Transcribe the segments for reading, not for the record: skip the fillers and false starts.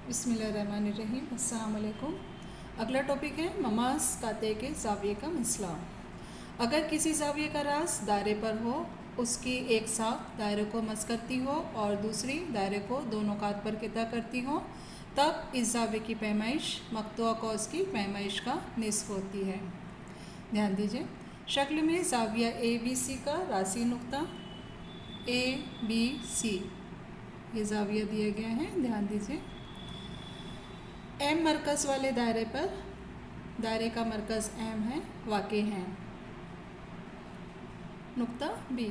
बिस्मिल्लाहिर्रहमानिर्रहीम। अस्सलाम वालेकुम। अगला टॉपिक है ममास काते के ज़ाविये का मसला। अगर किसी ज़ाविये का रास दायरे पर हो, उसकी एक साख दायरे को मस करती हो और दूसरी दायरे को दोनों कात पर किता करती हो, तब इस ज़ाविये की पैमाइश मक़तूआ कौस की पैमाइश का निस्फ़ होती है। ध्यान दीजिए, शक्ल में ज़ाविया ABC का रासी नुक्ता ABC, ये ज़ाविया दिया गया है। ध्यान दीजिए, M मरकज़ वाले दायरे पर, दायरे का मरकज़ M है, वाक़े हैं। नुक्ता B,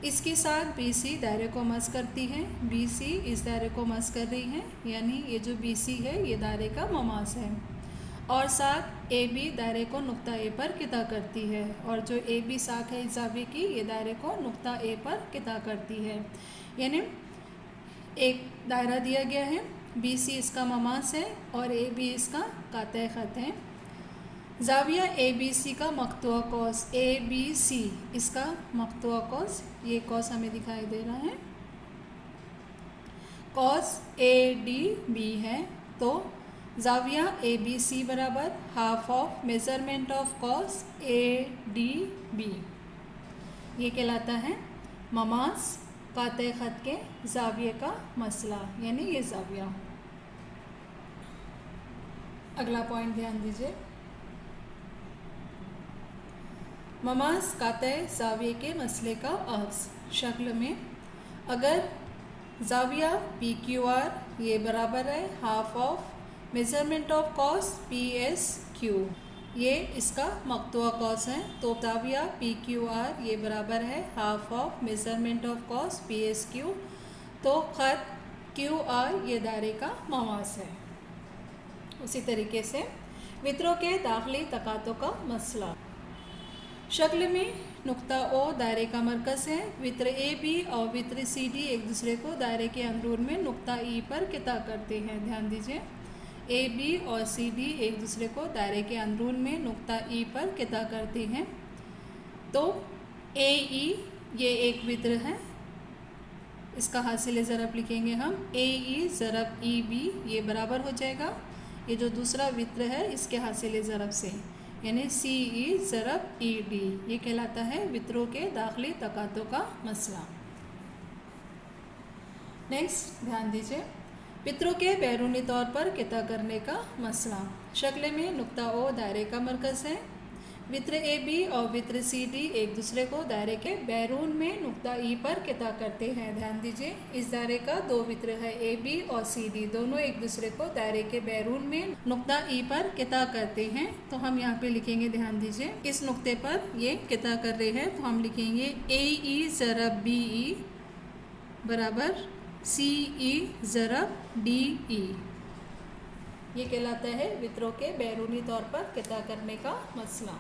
इसके साथ BC दायरे को मस करती है। BC इस दायरे को मस कर रही है, यानी ये जो BC है ये दायरे का ममास है। और साथ AB दायरे को नुक्ता A पर किता करती है, और जो AB साख है इस ज़ाविये की, ये दायरे को नुक्ता A पर किता करती है। यानी एक दायरा दिया गया है, BC इसका ममास है और AB इसका काते ख़त है। ज़ाविया ABC का मक़तूआ कौस ABC, इसका मक़तूआ कौस, ये कौस हमें दिखाई दे रहा है, कौस ADB है। तो ज़ाविया ABC बराबर हाफ ऑफ मेज़रमेंट ऑफ कौस ADB, ये कहलाता है ममास काते ख़त के ज़ाविये का मसला, यानी ये ज़ाविया। अगला पॉइंट ध्यान दीजिए, ममास काते ज़ाविये के मसले का अक्स। शक्ल में अगर ज़ाविया PQR ये बराबर है half of measurement of cos PSQ, ये इसका मक़तूआ कौस है, तो ज़ाविया PQR ये बराबर है half of measurement of cos PSQ, तो ख़त QR ये दायरे का ममास है। उसी तरीके से वित्रों के दाखिली तकातों का मसला। शक्ल में नुक्ता O दायरे का मरकज़ है। वित्र AB और वित्र CD एक दूसरे को दायरे के अंदरून में नुक्ता E पर किता करते हैं। ध्यान दीजिए, AB और CD एक दूसरे को दायरे के अंदरून में नुक्ता E पर किता करते हैं। तो AE ये एक वित्र है, इसका हासिल ज़रब लिखेंगे हम, AE ज़रब EB ये बराबर हो जाएगा ये जो दूसरा वित्र है इसके हासिल ज़रब से, यानी CE ज़रब ED, ये कहलाता है वित्रों के दाखिली तकातों का मसला। नेक्स्ट ध्यान दीजिए, वित्रों के बैरूनी तौर पर किता करने का मसला। शक्ल में नुक्ता O दायरे का मरकज़ है। वित्र AB और वित्र CD एक दूसरे को दायरे के बैरून में नुक्ता E पर किता करते हैं। ध्यान दीजिए, इस दायरे का दो वित्र है, AB और CD दोनों एक दूसरे को दायरे के बैरून में नुक्ता E पर किता करते हैं। तो हम यहाँ पे लिखेंगे, ध्यान दीजिए, इस नुक्ते पर ये किता कर रहे हैं, तो हम लिखेंगे AE ज़रब BE बराबर CE ज़रब DE, ये कहलाता है वित्रों के बैरूनी तौर पर किता करने का मसला।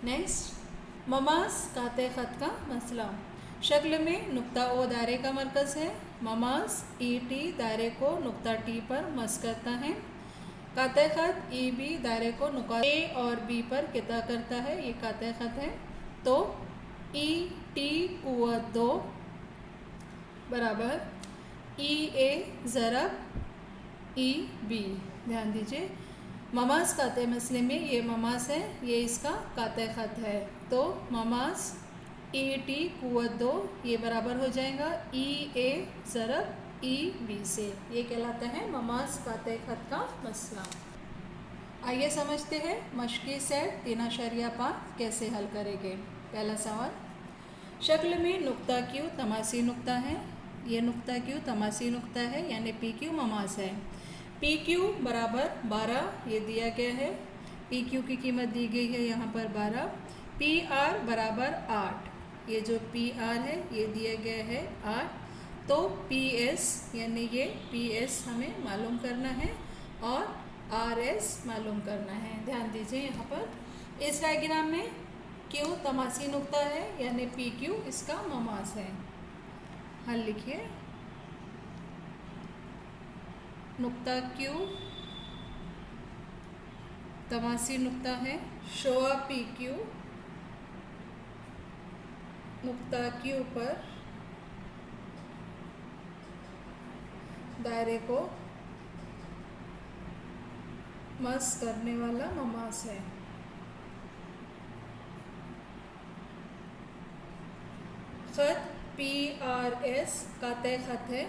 नेक्स्ट, ममास काते ख़त का मसला। शक्ल में नुक्ता O दायरे का मरकज़ है। ममास ET दायरे को नुक्ता T पर मस करता है। काते ख़त EB दायरे को नुक्ता A और B पर किता करता है, ये काते ख़त है। तो ET कुव्वत 2 बराबर EA ज़रब EB। ध्यान दीजिए, ममास काते मसले में ये ममास है, ये इसका काते ख़त है, तो ममास ET कुव्वत 2 ये बराबर हो जाएगा EA ज़रब EB से, ये कहलाता है ममास काते ख़त का मसला। आइए समझते हैं मश्की सेट 3.5 कैसे हल करेंगे। पहला सवाल, शक्ल में नुक्ता Q तमासी नुक्ता है, ये नुक्ता Q तमासी नुक्ता है, यानी PQ ममास है। PQ बराबर 12 ये दिया गया है, PQ की कीमत दी गई है यहाँ पर 12। PR बराबर 8, ये जो PR है ये दिया गया है 8। तो PS यानी ये PS हमें मालूम करना है और RS मालूम करना है। ध्यान दीजिए, यहाँ पर इस डायग्राम में Q तमासी नुक्ता है, यानी PQ इसका ममास है। हल लिखिए, नुक्ता Q तमासी नुक्ता है, शोआ PQ नुक्ता Q पर दायरे को मस करने वाला ममास है। खत PRS का तय खत है।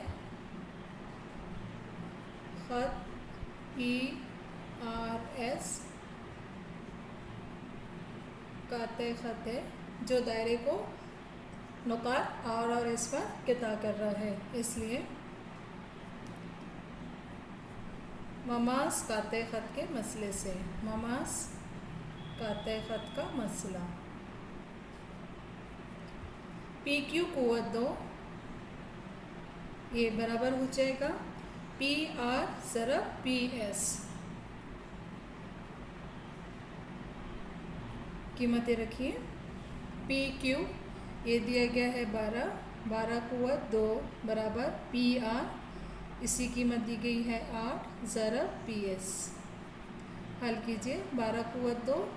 खत PRS का तय खत है जो दायरे को नुकात R और S पर किता कर रहा है, इसलिए ममास का तय खत के मसले से, ममास का तय खत का मसला। PQ कुव्वत 2, ये बराबर हो जाएगा PR ज़रब PS। कीमतें रखिए। PQ ये दिया गया है 12, 12 कुव्वत 2 बराबर PR, इसी कीमत दी गई है 8 ज़रब PS। हल कीजिए। 12 कुव्वत 2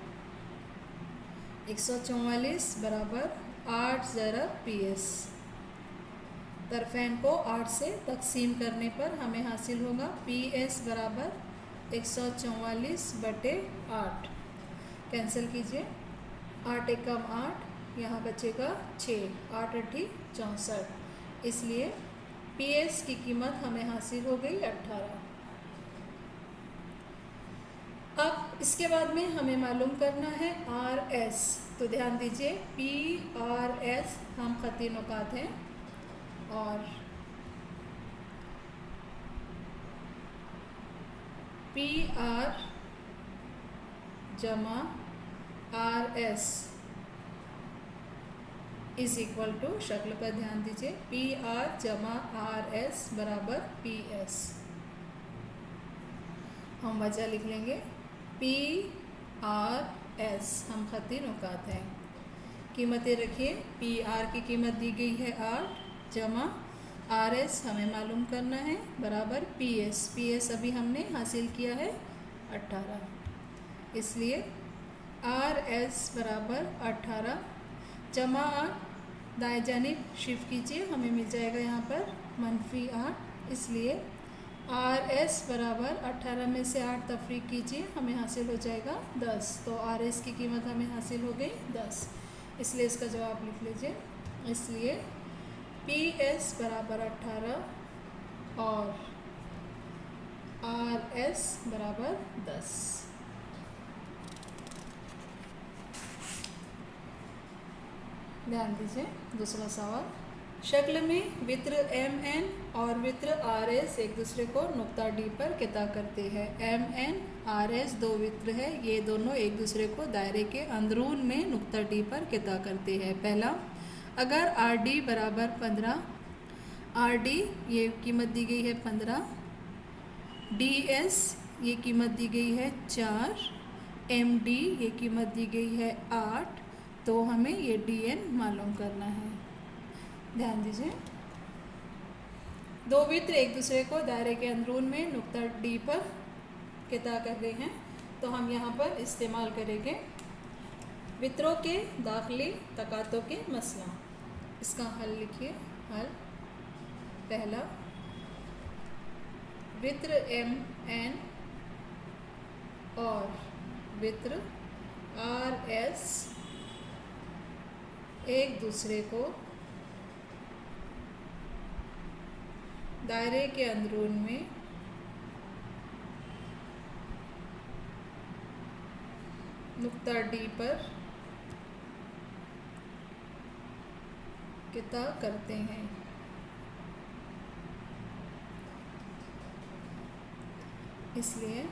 144 बराबर 8 ज़रब PS। तरफेन को 8 से तकसीम करने पर हमें हासिल होगा PS बराबर 144 बटे 8। कैंसिल कीजिए। 8 एकम 8, यहाँ बचेगा 6, 8 अठी 64, इसलिए PS की कीमत हमें हासिल हो गई 18। अब इसके बाद में हमें मालूम करना है RS, तो ध्यान दीजिए PRS हम खती नुकात हैं और PR जमा RS इज इक्वल टू, शक्ल पर ध्यान दीजिए, PR जमा RS बराबर PS। हम वजह लिख लेंगे। PRS हम खती नुकात हैं। कीमतें रखिए। PR की कीमत दी गई है 8 जमा RS हमें मालूम करना है बराबर PS अभी हमने हासिल किया है 18, इसलिए RS बराबर 18 जमा 8 दाएं जानिब शिफ्ट कीजिए, हमें मिल जाएगा यहाँ पर -8, इसलिए RS बराबर 18 में से 8 तफरीक कीजिए, हमें हासिल हो जाएगा 10। तो RS की कीमत हमें हासिल हो गई 10, इसलिए इसका जवाब लिख लीजिए। इसलिए PS बराबर 18 और RS बराबर 10। ध्यान दीजिए। दूसरा सवाल, शक्ल में वित्र MN और वित्र RS एक दूसरे को नुक्ता D पर किता करते हैं। MN RS दो वित्र है, ये दोनों एक दूसरे को दायरे के अंदरून में नुक्ता D पर किता करते हैं। पहला, अगर RD बराबर 15, RD ये कीमत दी गई है 15, DS ये कीमत दी गई है 4, MD ये कीमत दी गई है 8, तो हमें ये DN मालूम करना है। ध्यान दीजिए। दो वित्र एक दूसरे को दायरे के अंदरून में नुक्ता D पर किता कर रहे हैं, तो हम यहाँ पर इस्तेमाल करेंगे वित्रों के दाखिली तकातों के मसला। इसका हल लिखिए। हल, पहला, वित्र MN और वित्र RS एक दूसरे को दायरे के अंदरून में नुक्ता D पर किता करते हैं। इसलिए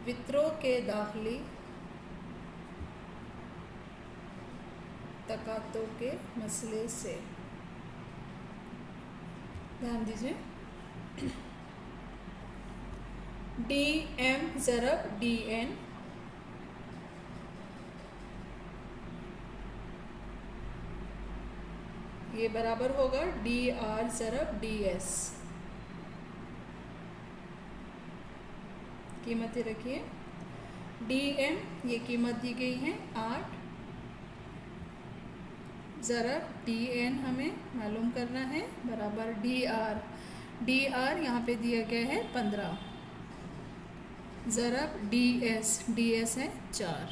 वित्रों के दाखिली तकातों के मसले से, ध्यान दीजिए, DM ज़रब DN ये बराबर होगा DR ज़रब DS। कीमतें रखिए। DM ये कीमत दी गई है 8 ज़रब DN हमें मालूम करना है बराबर DR। DR यहाँ पे दिया गया है 15 ज़रब DS है 4।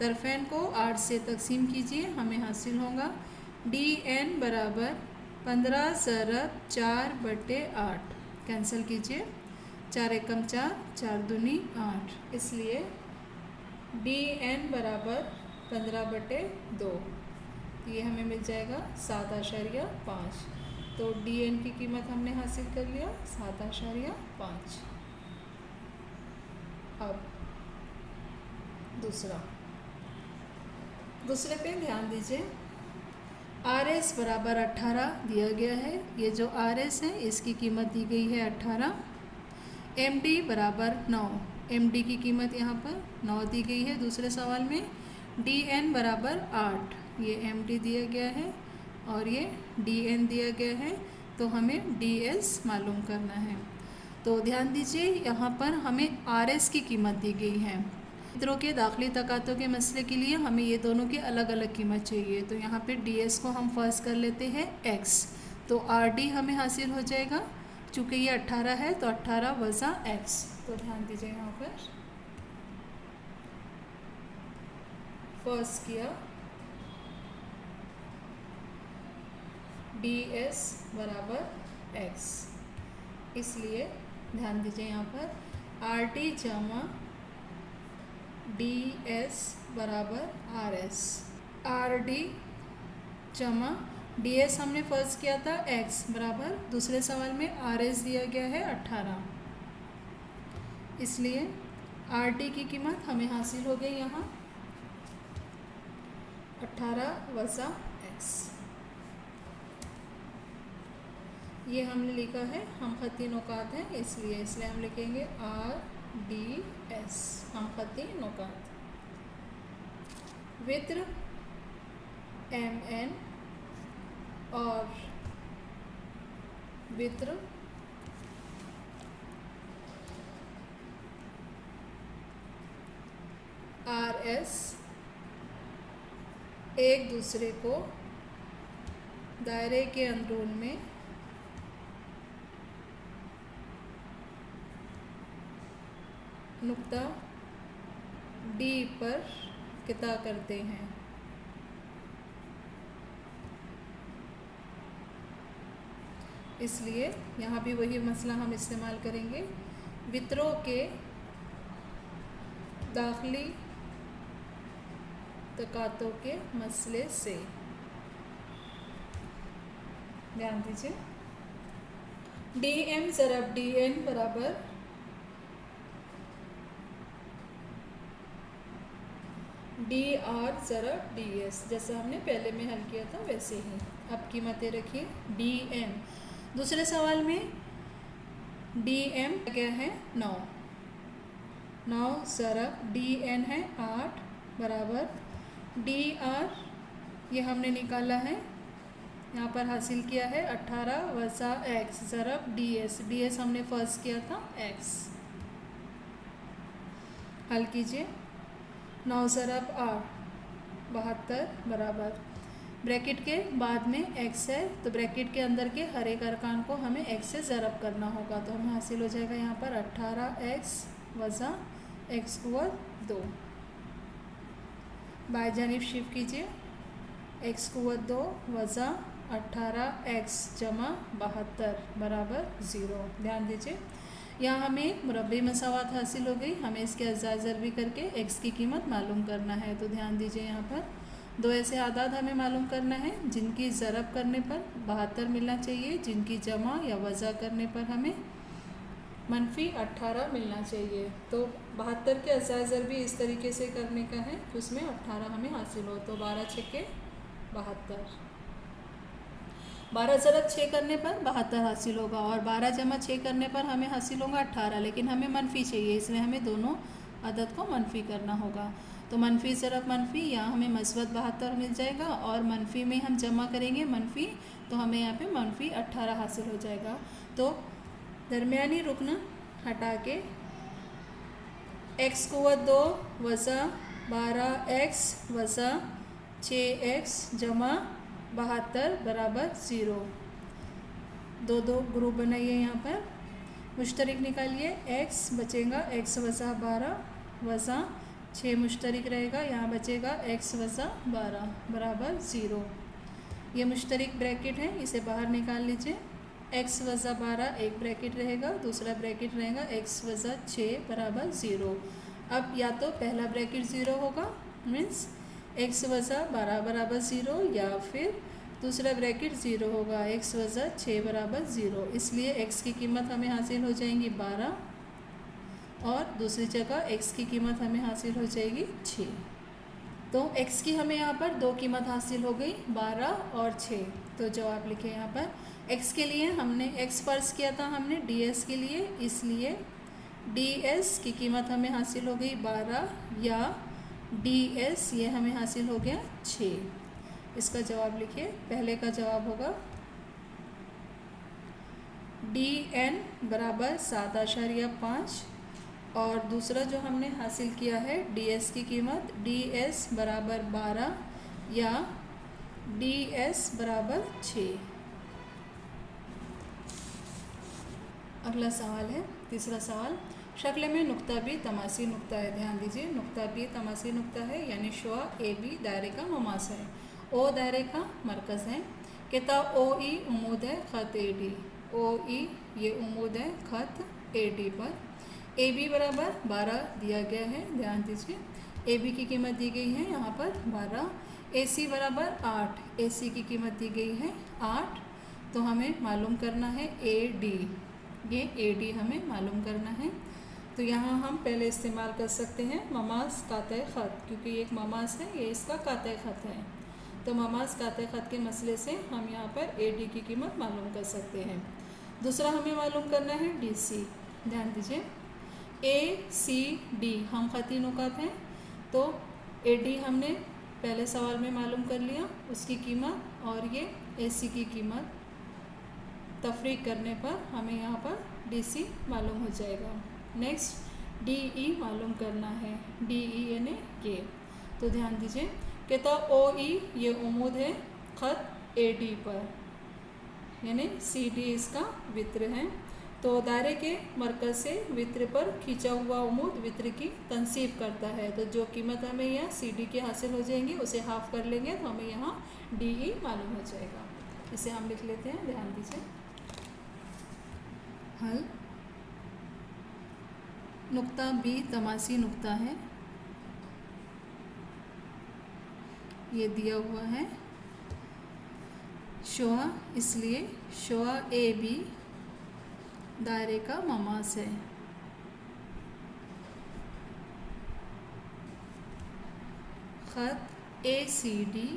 तरफ़ैन को 8 से तकसीम कीजिए, हमें हासिल होगा DN बराबर 15 ज़रब 4/8। कैंसिल कीजिए, 4 एकम 4, 4 दूनी 8, इसलिए DN बराबर 15/2, ये हमें मिल जाएगा 7.5। तो DN की कीमत हमने हासिल कर लिया 7.5। अब दूसरे पे ध्यान दीजिए। RS बराबर 18 दिया गया है, ये जो RS है इसकी कीमत दी गई है 18। MD बराबर 9, MD की कीमत यहाँ पर 9 दी गई है दूसरे सवाल में। DN बराबर 8, ये MD दिया गया है और ये DN दिया गया है, तो हमें DS मालूम करना है। तो ध्यान दीजिए यहाँ पर हमें RS की कीमत दी गई है। चित्रों के दाखिली तकातों के मसले के लिए हमें ये दोनों की अलग अलग कीमत चाहिए, तो यहाँ पे DS को हम फर्स्ट कर लेते हैं X, तो RD हमें हासिल हो जाएगा। चूँकि ये 18 है तो 18 वज़ा X, तो ध्यान दीजिए यहाँ पर फर्स्ट किया DS बराबर X, इसलिए ध्यान दीजिए यहाँ पर RD जमा DS बराबर RS। RD जमा DS हमने फर्स्ट किया था X बराबर, दूसरे सवाल में RS दिया गया है 18, इसलिए RD की कीमत हमें हासिल हो गई यहाँ 18 वज़ा X। ये हमने लिखा है, हम खत्ती नुकात हैं इसलिए हम लिखेंगे RDS, हम खत्ती नुकात। वित्र MN और वित्र RS एक दूसरे को दायरे के अंदरून में नुक्ता D पर किता करते हैं। इसलिए यहाँ भी वही मसला हम इस्तेमाल करेंगे, वित्रों के दाखिली तकातों के मसले से। ध्यान दीजिए DM ज़रब DN बराबर DR ज़रब DS, जैसे हमने पहले में हल किया था वैसे ही। अब कीमतें रखिए DM, दूसरे सवाल में DM क्या है 9, 9 ज़रब DN है 8 बराबर DR, ये हमने निकाला है यहाँ पर हासिल किया है 18 वज़ा X ज़रब DS हमने फर्स्ट किया था X। हल कीजिए, 9 ज़रब 8 72 बराबर, ब्रैकेट के बाद में X है तो ब्रैकेट के अंदर के हर एक अरकान को हमें X से ज़रब करना होगा, तो हमें हासिल हो जाएगा यहाँ पर 18X वज़ा X कुव्वत 2। बाएं जानिब शिफ्ट कीजिए, X कुव्वत 2 वज़ा 18X जमा 72 बराबर 0। ध्यान दीजिए यहाँ हमें मुरब्बी मसावत हासिल हो गई, हमें इसके अज़ा ज़रबी करके X की कीमत मालूम करना है। तो ध्यान दीजिए यहाँ पर दो ऐसे आदाद हमें मालूम करना है जिनकी ज़रब करने पर 72 मिलना चाहिए, जिनकी जमा या वज़ा करने पर हमें -18 मिलना चाहिए। तो 72 के अज़ा ज़रबी इस तरीके से करने का है कि उसमें 18 हमें हासिल हो, तो 12 छक्के 72, 12 ज़रब 6 करने पर 72 हासिल होगा और 12 जमा 6 करने पर हमें हासिल होगा 18, लेकिन हमें मनफी चाहिए, इसलिए हमें दोनों अदद को मनफी करना होगा। तो मनफी ज़रब मनफी, यहाँ हमें मस्बत 72 मिल जाएगा और मनफी में हम जमा करेंगे मनफी, तो हमें यहाँ पे मनफी 18 हासिल हो जाएगा। तो दरमियानी रुकन हटा के X कुव्वत 2 वज़ा 12X वज़ा 6X जमा 72 बराबर 0। दो दो ग्रुप बनाइए यहाँ पर, मुश्तरिक निकालिए। x बचेगा x वज़ा 12 वज़ा 6 मुश्तरिक रहेगा, यहाँ बचेगा x वज़ा 12 बराबर 0। ये मुश्तरिक ब्रैकेट है, इसे बाहर निकाल लीजिए। x वज़ा 12 एक ब्रैकेट रहेगा, दूसरा ब्रैकेट रहेगा x वज़ा 6 बराबर 0। अब या तो पहला ब्रैकेट 0 होगा मीन्स x वज़ा 12 बराबर 0, या फिर दूसरा ब्रैकेट 0 होगा x वज़ा 6 बराबर 0। इसलिए x की कीमत हमें हासिल हो जाएंगी 12 और दूसरी जगह x की कीमत हमें हासिल हो जाएगी 6। तो x की हमें यहाँ पर दो कीमत हासिल हो गई 12 और 6। तो जवाब लिखे यहाँ पर x के लिए हमने x फर्ज किया था हमने ds के लिए, इसलिए ds की कीमत हमें हासिल हो गई 12 या ds ये हमें हासिल हो गया 6। इसका जवाब लिखिए। पहले का जवाब होगा dn बराबर 7.5 और दूसरा जो हमने हासिल किया है ds की कीमत ds बराबर 12 या ds बराबर 6। अगला सवाल है तीसरा सवाल, शक्ल में नुक्ता बी तमासी नुक्ता है। ध्यान दीजिए, नुक्ता बी तमासी नुक्ता है यानी शुआ ए बी दायरे का ममास है, ओ दायरे का मरकज़ है। कहता ओ ई उमूद है ख़त ए डी, ओ ई ये उमूद है ख़त ए डी पर। ए बी बराबर 12 दिया गया है, ध्यान दीजिए ए बी की कीमत दी गई है यहाँ पर 12। ए सी बराबर 8, ए सी की कीमत दी गई है 8। तो हमें मालूम करना है ए डी, ये ए डी हमें मालूम करना है। तो यहाँ हम पहले इस्तेमाल कर सकते हैं ममास काते ख़त, क्योंकि ये एक ममास है, ये इसका काते ख़त है। तो ममास काते ख़त के मसले से हम यहाँ पर ए डी की कीमत मालूम कर सकते हैं। दूसरा हमें मालूम करना है डी सी। ध्यान दीजिए ए सी डी हम ख़ती नुकात हैं, तो ए डी हमने पहले सवाल में मालूम कर लिया उसकी कीमत, और ये ए सी की कीमत तफरीक करने पर हमें यहाँ पर डी सी मालूम हो जाएगा। नेक्स्ट डी ई मालूम करना है, डी ई यानी ये। तो ध्यान दीजिए कहता ओ ई ये उमूद है ख़त ए डी पर, यानी सी डी इसका वित्र है। तो दायरे के मरकज़ से वित्र पर खींचा हुआ उमूद वित्र की तनसीब करता है। तो जो कीमत हमें यहाँ सी डी की हासिल हो जाएंगी उसे हाफ कर लेंगे तो हमें यहाँ डी ई मालूम हो जाएगा। इसे हम लिख लेते हैं, ध्यान दीजिए। हल, नुक्ता बी तमासी नुक्ता है, ये दिया हुआ है शुआ, इसलिए शुआ ए बी दायरे का ममास है। ख़त ए सी डी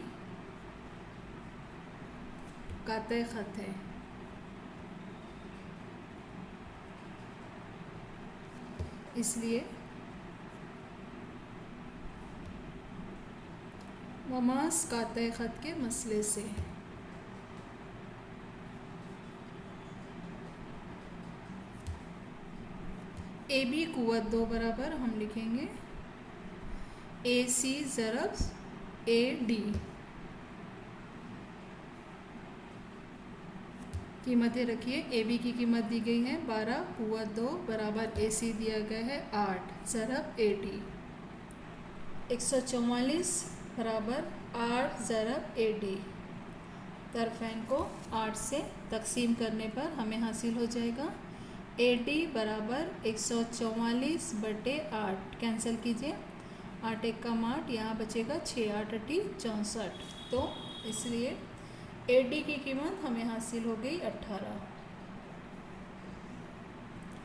काते ख़त है। इसलिए ममास काते ख़त के मसले से ए बी कुव्वत 2 बराबर हम लिखेंगे ए सी ज़रब ए डी। कीमतें रखिए, ए बी की कीमत दी गई है 12 कुव्वत 2 बराबर ए सी दिया गया है 8 ज़रब ए डी। 144 बराबर 8 ज़रब ए डी। तरफ़ैन को 8 से तकसीम करने पर हमें हासिल हो जाएगा ए डी बराबर 144 बटे 8। कैंसिल कीजिए, 8 एक कम 8, यहाँ बचेगा 6 8 अट्ठी 64। तो इसलिए ए डी की कीमत हमें हासिल हो गई 18।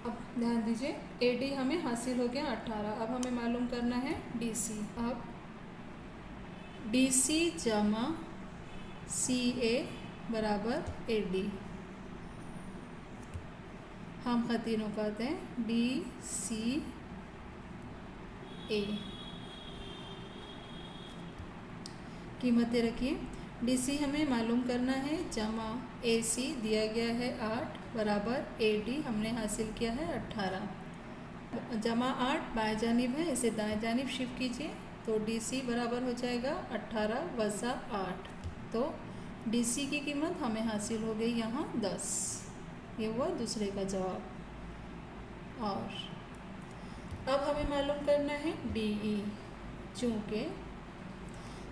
अब ध्यान दीजिए ए डी हमें हासिल हो गया 18। अब हमें मालूम करना है डी सी। अब डी सी जमा सी ए बराबर ए डी। हम ख़ती नुकात हैं डी सी ए। कीमतें रखिए, डी सी हमें मालूम करना है जमा ए सी दिया गया है 8 बराबर ए डी हमने हासिल किया है 18। जमा 8 बाएं जानिब है, इसे दाएं जानिब शिफ्ट कीजिए तो डी सी बराबर हो जाएगा 18 वज़ा 8। तो DC की कीमत हमें हासिल हो गई यहाँ 10। ये हुआ दूसरे का जवाब। और अब हमें मालूम करना है DE, चूँकि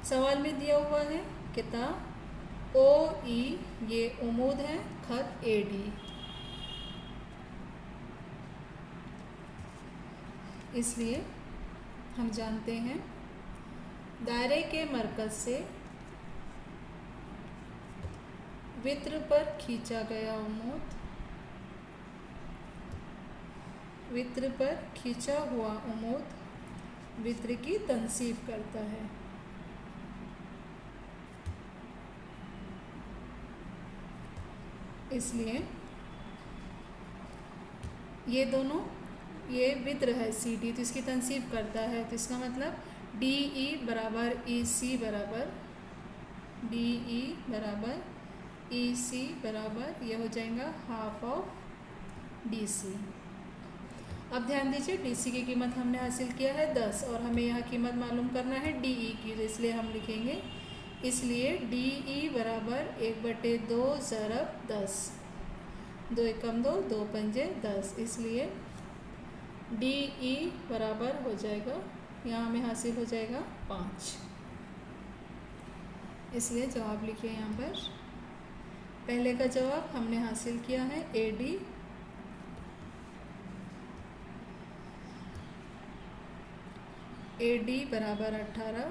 सवाल में दिया हुआ है किताब OE, ये उम्मीद है खत AD, इसलिए हम जानते हैं दायरे के मरकज से वृत्त पर खींचा गया उम्मीद, वृत्त पर खींचा हुआ उम्मीद वृत्त की तनसीब करता है। इसलिए ये दोनों, ये वृत्त है CD, तो इसकी तनसीब करता है, तो इसका मतलब DE बराबर EC बराबर DE बराबर EC बराबर ये हो जाएगा हाफ ऑफ DC। अब ध्यान दीजिए DC की कीमत हमने हासिल किया है 10 और हमें यहाँ कीमत मालूम करना है DE की, तो इसलिए हम लिखेंगे, इसलिए DE बराबर 1/2 ज़रब 10, 2 एकम 2, 2 पंजे 10, इसलिए DE बराबर हो जाएगा, यहाँ हमें हासिल हो जाएगा 5। इसलिए जवाब लिखिए यहाँ पर। पहले का जवाब हमने हासिल किया है AD बराबर 18,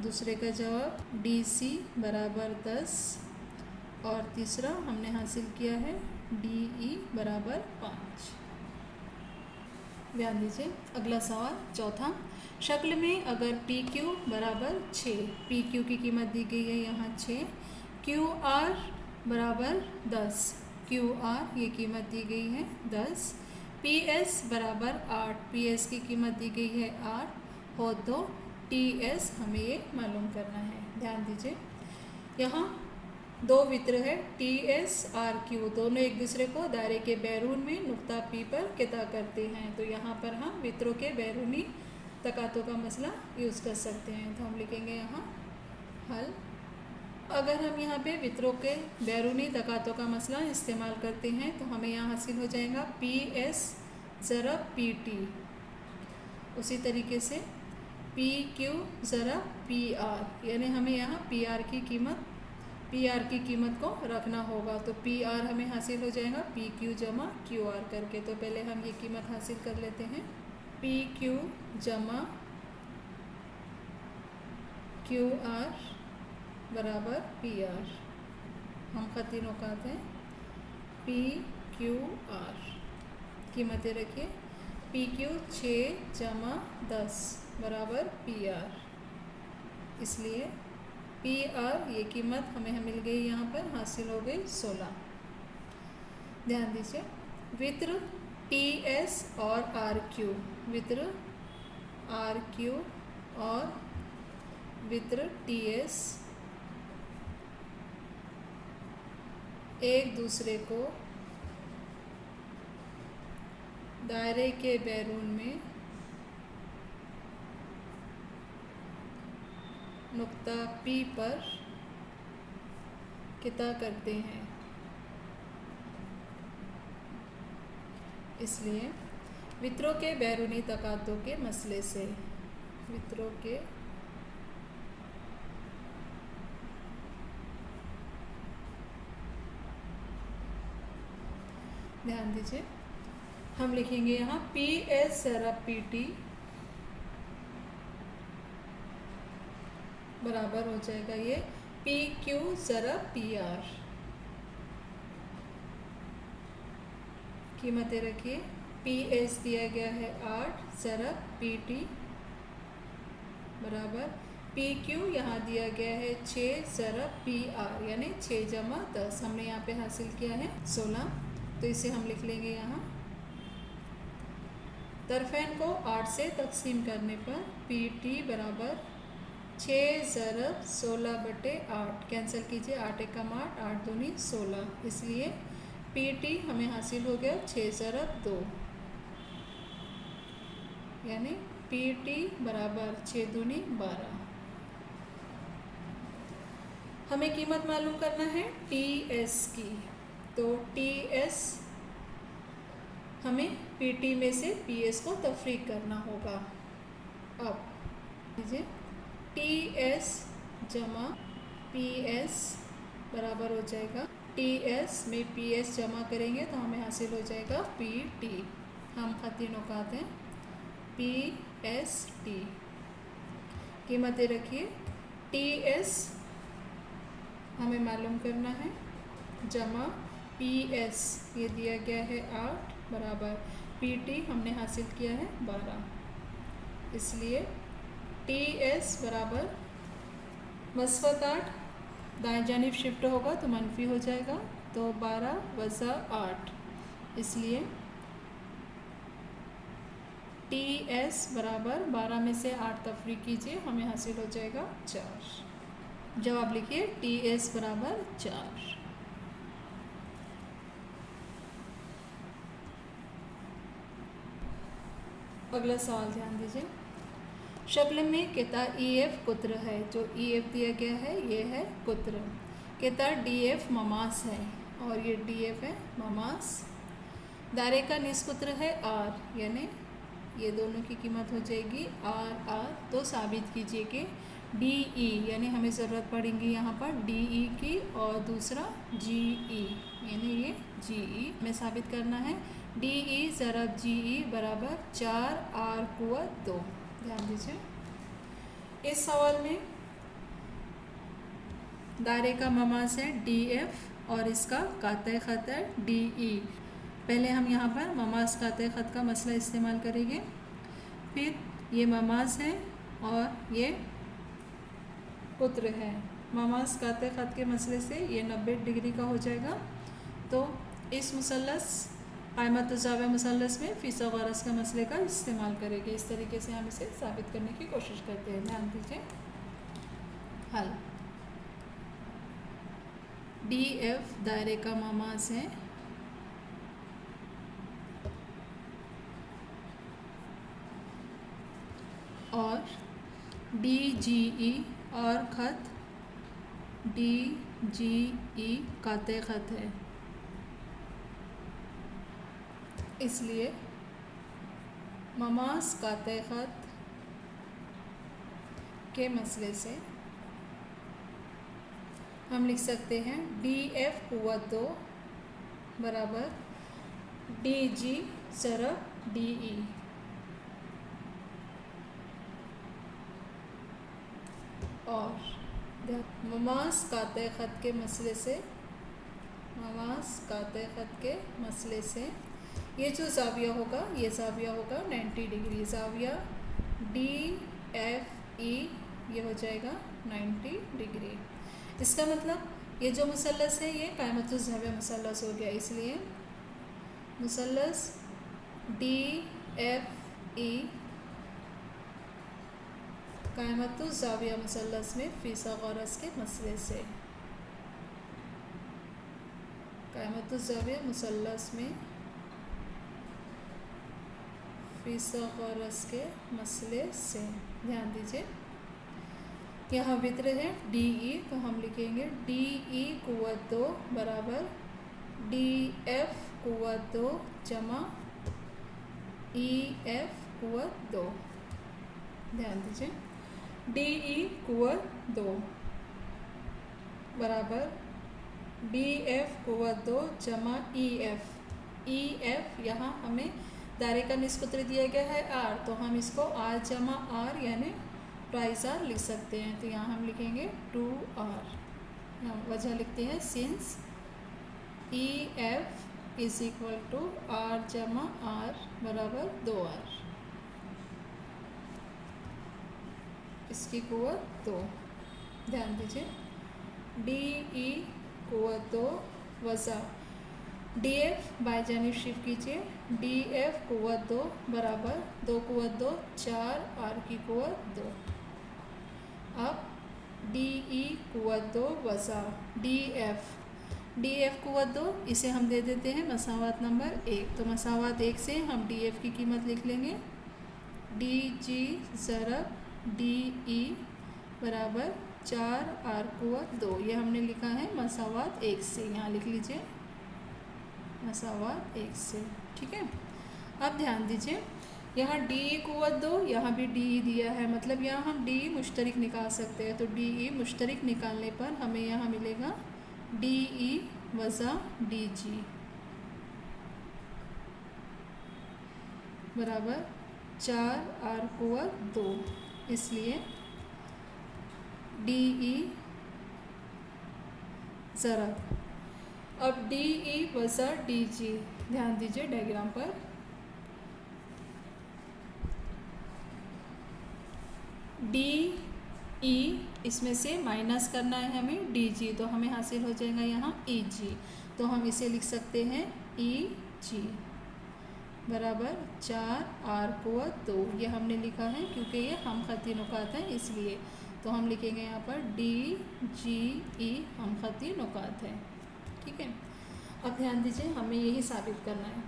दूसरे का जवाब DC बराबर 10 और तीसरा हमने हासिल किया है DE बराबर 5। ध्यान दीजिए अगला सवाल चौथा, शक्ल में अगर PQ बराबर 6, PQ की कीमत दी गई है यहाँ 6, QR बराबर 10, QR ये कीमत दी गई है 10, PS बराबर 8, PS की कीमत दी गई है 8 हो तो TS हमें ये मालूम करना है। ध्यान दीजिए यहाँ दो वृत्त है TS RQ, दोनों एक दूसरे को दायरे के बैरून में नुक्ता P पर किता करते हैं, तो यहाँ पर हम वृत्तों के बैरूनी तकातों का मसला यूज़ कर सकते हैं। तो हम लिखेंगे यहाँ हल। अगर हम यहाँ पे वृत्तों के बैरूनी तकातों का मसला इस्तेमाल करते हैं तो हमें यहाँ हासिल हो जाएगा PS ज़रब PT, उसी तरीके से PQ ज़रब PR, यानी हमें यहाँ PR की कीमत को रखना होगा, तो PR हमें हासिल हो जाएगा PQ जमा QR करके। तो पहले हम ये कीमत हासिल कर लेते हैं, PQ जमा QR बराबर PR, हम खती नुकात हैं PQR, कीमतें रखिए PQ 6 जमा 10 बराबर PR, इसलिए PR ये कीमत हमें मिल गई, यहाँ पर हासिल हो गई 16। ध्यान दीजिए वृत्त TS और RQ, वृत्त RQ और वृत्त TS एक दूसरे को दायरे के बैरून में नुक्ता P पर किता करते हैं, इसलिए वृत्तों के बैरूनी तकातों के मसले से वृत्तों के ध्यान दीजिए हम लिखेंगे यहाँ PS ज़रब PT बराबर हो जाएगा ये PQ ज़रब PR, कीमतें रखिए PS दिया गया है 8 ज़रब PT बराबर PQ यहाँ दिया गया है 6 ज़रब PR, यानी 6 जमा 10, हमने यहाँ पे हासिल किया है 16, तो इसे हम लिख लेंगे यहाँ। तरफेन को 8 से तकसीम करने पर PT बराबर 6 ज़रब 16/8, कैंसिल कीजिए 8 एकम 8, 8 दूनी 16, इसलिए PT हमें हासिल हो गया 6 ज़रब 2, यानी PT बराबर 6 दूनी 12। हमें कीमत मालूम करना है टी एस की, तो टी एस हमें पी टी में से पी एस को तफरीक करना होगा। अब लीजिए टी एस जमा पी एस बराबर हो जाएगा, टी एस में पी एस जमा करेंगे तो हमें हासिल हो जाएगा पी टी। हम खती नुकात हैं पी एस टी, कीमतें रखिए टी एस हमें मालूम करना है जमा पी एस ये दिया गया है 8 बराबर पी टी हमने हासिल किया है 12, इसलिए टी एस बराबर मस्वत 8 दाएं जानिब शिफ्ट होगा तो मनफी हो जाएगा, तो 12 वज़ा 8, इसलिए टी एस बराबर 12 में से 8 तफरीक कीजिए, हमें हासिल हो जाएगा 4। जवाब लिखिए टी एस बराबर 4। अगला सवाल ध्यान दीजिए, शक्ल में कहता ई एफ कुत्र है, जो ई एफ दिया गया है ये है कुत्र, कहता डी एफ ममास है और ये डी एफ है ममास, दायरे का निस्कुत्र है आर, यानी ये दोनों की कीमत हो जाएगी आर आर, तो साबित कीजिए कि डी ई यानी हमें ज़रूरत पड़ेगी यहाँ पर डी ई की और दूसरा जी ई यानी ये जी ई में साबित करना है डी ई ज़रब जी ई बराबर 4 आर कुव्वत 2। ध्यान दीजिए इस सवाल में दायरे का ममास है डी एफ और इसका काते ख़त है डी ई। पहले हम यहाँ पर ममास काते ख़त का मसला इस्तेमाल करेंगे, फिर ये ममास है और ये कुत्र है। ममास काते ख़त के मसले से ये 90 डिग्री का हो जाएगा, तो इस मुसल्लस क़ाइमत ज़ाविया मुसल्लस में फ़ीसा गरज़ का मसले का इस्तेमाल करेंगे। इस तरीके से हम इसे साबित करने की कोशिश करते हैं। ध्यान दीजिए हल, डी एफ दायरे का ममास है और डी जी ई और ख़त डी जी ई काते ख़त है, इसलिए ममास काते ख़त के मसले से हम लिख सकते हैं डी एफ कुव्वत 2 बराबर डी जी ज़रब डी ई, और ममास काते ख़त के मसले से ममास काते ख़त के मसले से ये जो ज़ाविया होगा ये ज़ाविया होगा 90 डिग्री, ज़ाविया डी एफ ई ये हो जाएगा 90 डिग्री। इसका मतलब ये जो मुसल्लस है ये क़ाइमत ज़ाविया मुसल्लस हो गया, इसलिए मुसल्लस डी एफ ई क़ाइमत ज़ाविया मुसल्लस में फ़ीसा गरज़ के मसले से, क़ाइमत ज़ाविया मुसल्लस में फ़ीसा गरज़ के मसले से। ध्यान दीजिए यहाँ वित्र है डी ई, तो हम लिखेंगे डी ई कुव्वत 2 बराबर डी एफ कुव्वत 2 जमा ई एफ कुव्वत 2। ध्यान दीजिए डी ई कुव्वत 2 बराबर डी एफ कुव्वत 2 जमा ई एफ यहाँ हमें दायरे का निस्कुत्र दिया गया है आर, तो हम इसको आर जमा आर यानी ट्वाइस आर लिख सकते हैं, तो यहाँ हम लिखेंगे 2 आर। यहाँ वजह लिखते हैं since E F is equal to R जमा आर बराबर 2 आर, इसकी कुव्वत 2। ध्यान दीजिए डी ई कुव्वत 2 वज़ा डी एफ बाई जानिब शिफ्ट कीजिए, डी एफ कुव्वत 2 बराबर 2 कुव्वत 2 4 आर की कुव्वत 2। अब डी ई कुव्वत 2 वज़ा डी एफ कुव्वत 2 इसे हम दे देते हैं मसावात नंबर 1, तो मसावात 1 से हम डी एफ की कीमत लिख लेंगे डी जी ज़रब डी ई बराबर 4 आर कुवत 2, ये हमने लिखा है मसावात 1 से, यहाँ लिख लीजिए मसावात 1 से। ठीक है, अब ध्यान दीजिए यहाँ डी कुवत 2, यहाँ भी डी दिया है, मतलब यहाँ हम डी मुश्तरिक निकाल सकते हैं। तो डी मुश्तरिक निकालने पर हमें यहाँ मिलेगा डी ई वज़ा डी जी बराबर 4 आर कुवत 2, इसलिए डी ई ज़रब। अब डी ई वज़ा डी जी, ध्यान दीजिए डायग्राम पर, डी ई इसमें से माइनस करना है हमें डी जी, तो हमें हासिल हो जाएगा यहाँ ई जी। तो हम इसे लिख सकते हैं ई जी बराबर 4 आर कुवत 2, ये हमने लिखा है क्योंकि ये हम खती नुकात हैं इसलिए। तो हम लिखेंगे यहाँ पर डी जी ई हम खती नुकात है। ठीक है, अब ध्यान दीजिए हमें यही साबित करना है,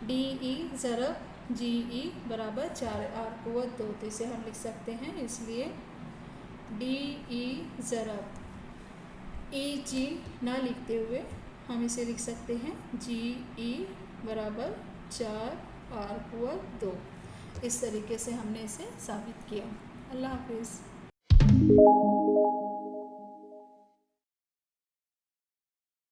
डी ई ज़रब जी ई बराबर 4 आर कुवत 2, तो इसे हम लिख सकते हैं, इसलिए डी ई ज़रब ई जी ना लिखते हुए हम इसे लिख सकते हैं जी ई बराबर 4 आर कुवत 2। इस तरीके से हमने इसे साबित किया। अल्लाह हाफिज़।